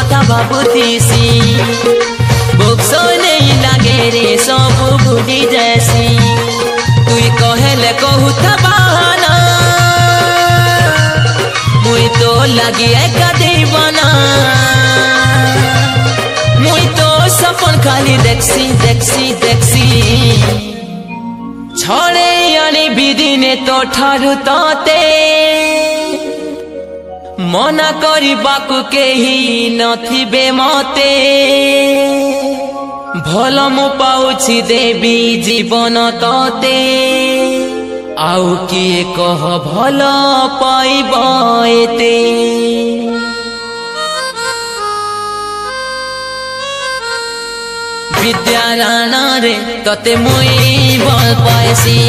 कथा भाबुतीसी भोक्स नहीं लागे रे सब भूली जैसी तुई कहले कहूता बहाना मुई तो लगी एका दीवाना मुई तो सपन खाली देखसी देखसी देखसी छड़े आनी विदिने तो ठारू तते मना करबाकू केही नथिबे मते भल मु पाउछि देवी जीवन तते आउ किए कह भल पाइब एते विद्या राणा रे तते मुई भल पाइसी।